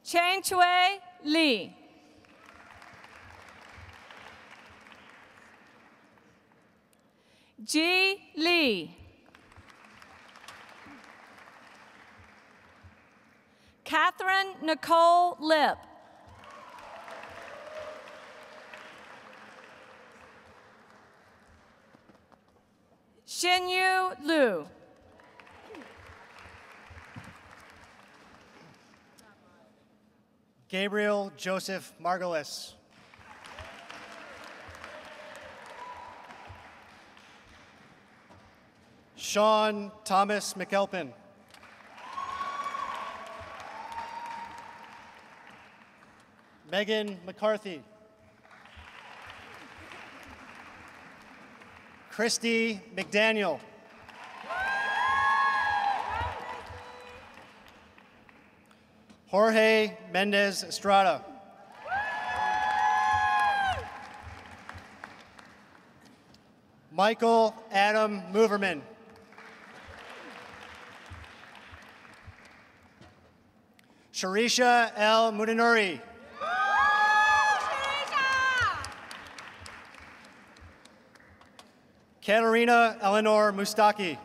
Chen Chui Lee. Ji Lee. Catherine Nicole Lip. Xinyu Liu. Gabriel Joseph Margolis. Sean Thomas McElpin. Megan McCarthy. Christy McDaniel. Jorge Mendez Estrada. Michael Adam Moverman. Sharisha L. Mudanuri. Katerina Eleanor Mustaki.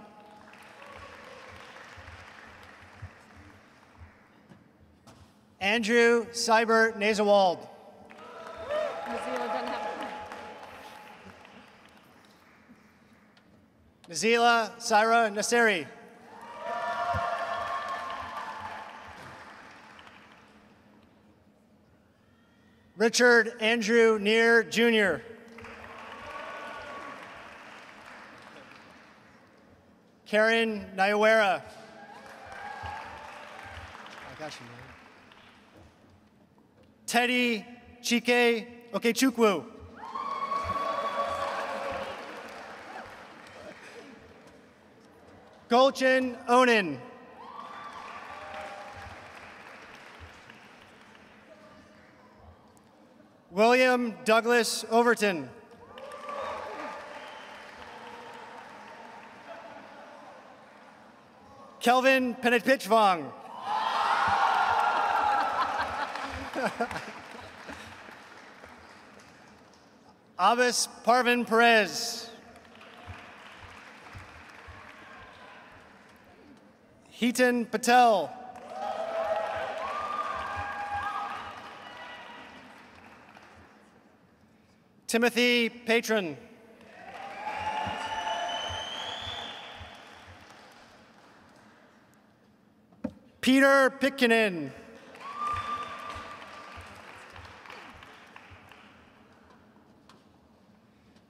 Andrew Seibert Nazewald. Nazila Syra Nasseri. Richard Andrew Neer, Jr. Karen Nayawera. I got you, man. Teddy Chike Okechukwu. Gulchin Onan. William Douglas Overton. Kelvin Penetpichvong. Abbas Parvin Perez. Heaton Patel. Timothy Patron. Peter Pitkinen.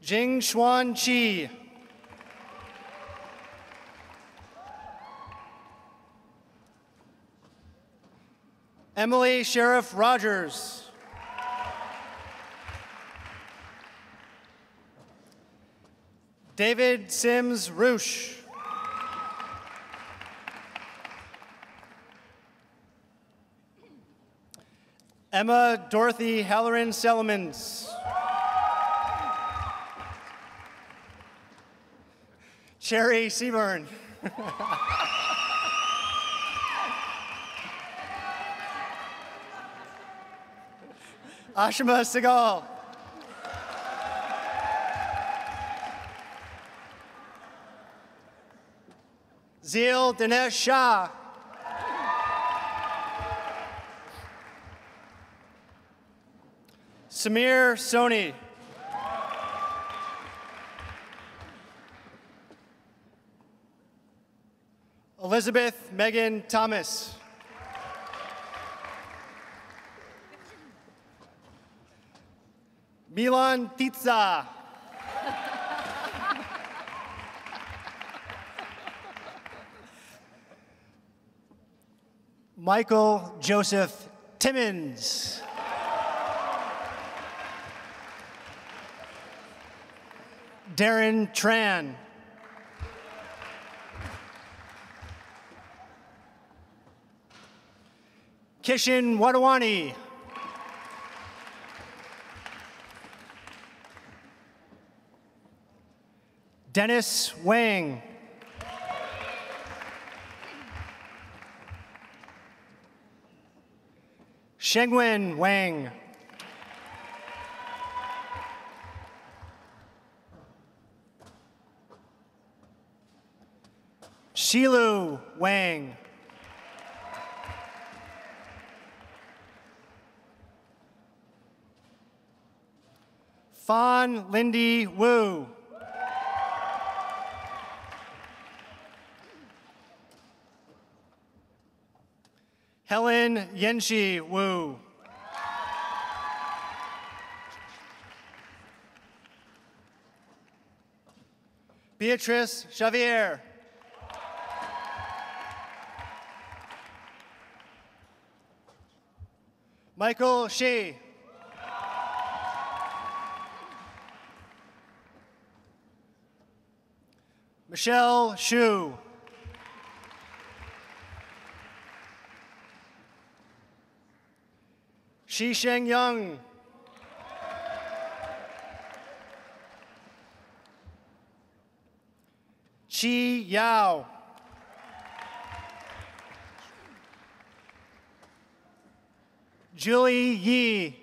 Jing Xuan Chi. Emily Sheriff Rogers. David Sims Roosh. Emma Dorothy Halloran Sellemans. Cherry Seaburn. Ashima Segal. Zeel Dinesh Shah. Samir Soni. Elizabeth Megan Thomas. Milan Pizza. Michael Joseph Timmons. Darren Tran. Kishan Wadawani. Dennis Wang. Shengwen Wang. Shilu Wang. Fawn Lindy Wu. Helen Yenshi Wu. Beatrice Xavier. Michael Shee. Michelle Shu. Shisheng Young. Chi Yao. Julie Yi.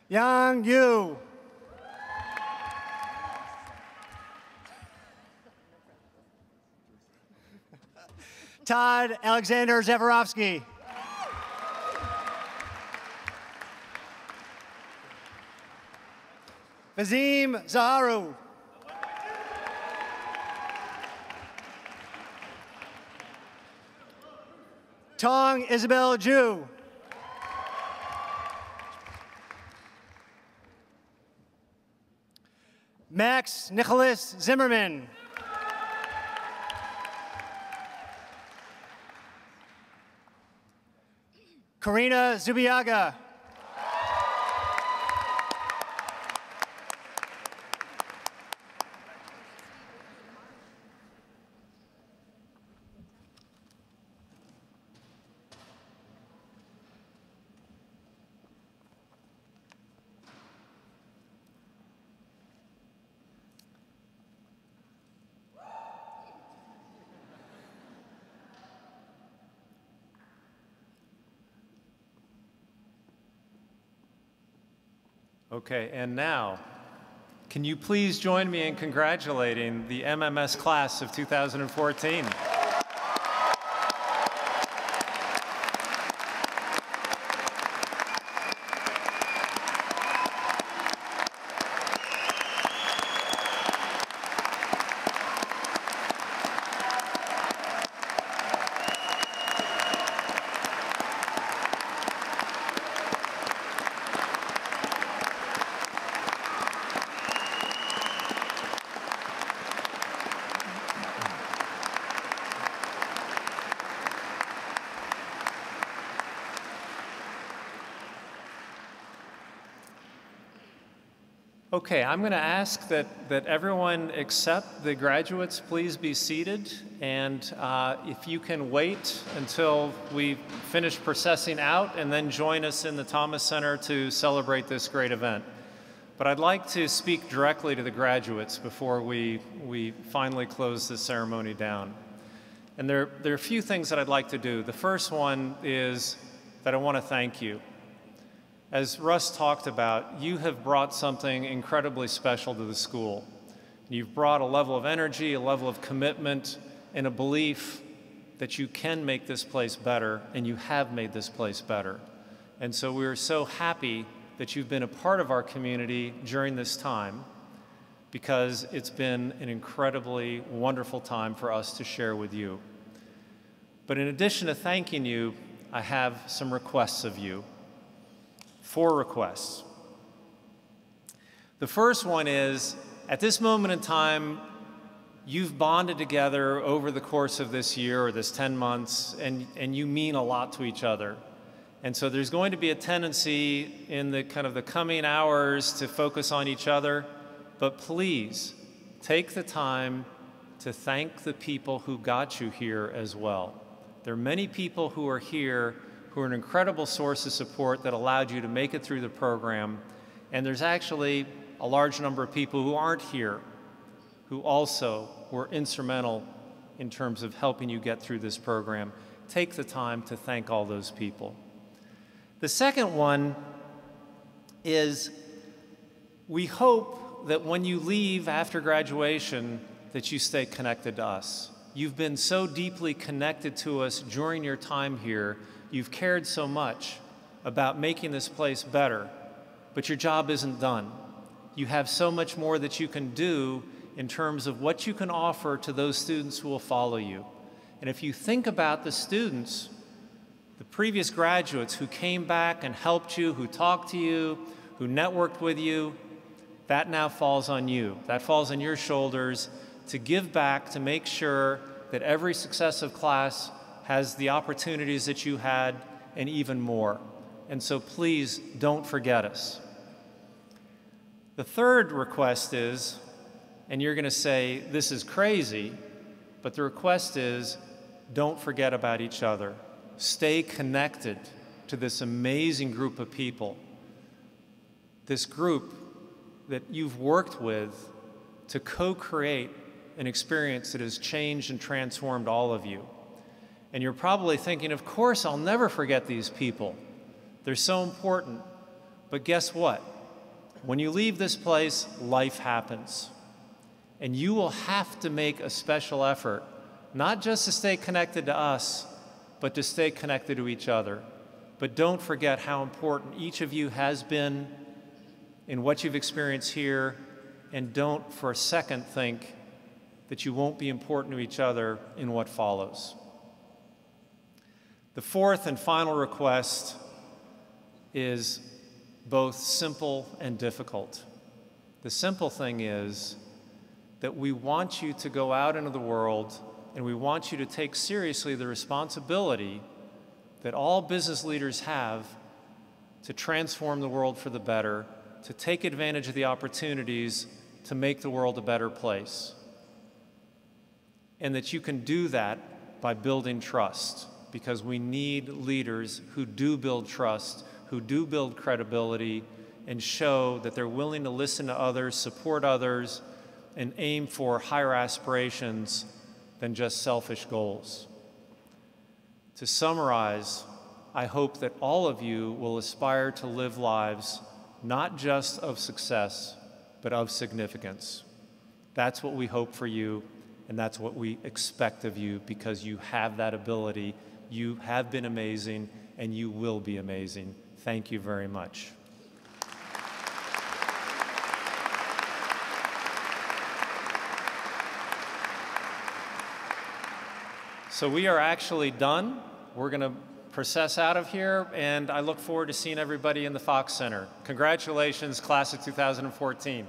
Yang Yu. Todd Alexander Zawarovsky. Vazim Zaharu. Tong Isabel Ju. Max Nicholas Zimmerman. Karina Zubiaga. Okay, and now, can you please join me in congratulating the MMS class of 2014? Okay, I'm going to ask that everyone except the graduates please be seated, and if you can wait until we finish processing out and then join us in the Thomas Center to celebrate this great event. But I'd like to speak directly to the graduates before we finally close this ceremony down. And there are a few things that I'd like to do. The first one is that I want to thank you. As Russ talked about, you have brought something incredibly special to the school. You've brought a level of energy, a level of commitment, and a belief that you can make this place better, and you have made this place better. And so we're so happy that you've been a part of our community during this time, because it's been an incredibly wonderful time for us to share with you. But in addition to thanking you, I have some requests of you. 4 requests. The first one is, at this moment in time, you've bonded together over the course of this year or this 10 months, and you mean a lot to each other. And so there's going to be a tendency in the coming hours to focus on each other, but please take the time to thank the people who got you here as well. There are many people who are here who are an incredible source of support that allowed you to make it through the program. And there's actually a large number of people who aren't here who also were instrumental in terms of helping you get through this program. Take the time to thank all those people. The second one is, we hope that when you leave after graduation that you stay connected to us. You've been so deeply connected to us during your time here. You've cared so much about making this place better, but your job isn't done. You have so much more that you can do in terms of what you can offer to those students who will follow you. And if you think about the students, the previous graduates who came back and helped you, who talked to you, who networked with you, that now falls on you. That falls on your shoulders to give back, to make sure that every successive class has the opportunities that you had and even more. And so please don't forget us. The third request is, and you're going to say, this is crazy, but the request is, don't forget about each other. Stay connected to this amazing group of people, this group that you've worked with to co-create an experience that has changed and transformed all of you. And you're probably thinking, of course, I'll never forget these people. They're so important. But guess what? When you leave this place, life happens. And you will have to make a special effort, not just to stay connected to us, but to stay connected to each other. But don't forget how important each of you has been in what you've experienced here, and don't for a second think that you won't be important to each other in what follows. The fourth and final request is both simple and difficult. The simple thing is that we want you to go out into the world and we want you to take seriously the responsibility that all business leaders have to transform the world for the better, to take advantage of the opportunities to make the world a better place. And that you can do that by building trust, because we need leaders who do build trust, who do build credibility, and show that they're willing to listen to others, support others, and aim for higher aspirations than just selfish goals. To summarize, I hope that all of you will aspire to live lives not just of success, but of significance. That's what we hope for you, and that's what we expect of you, because you have that ability. You have been amazing, and you will be amazing. Thank you very much. So we are actually done. We're going to process out of here, and I look forward to seeing everybody in the Fox Center. Congratulations, class of 2014.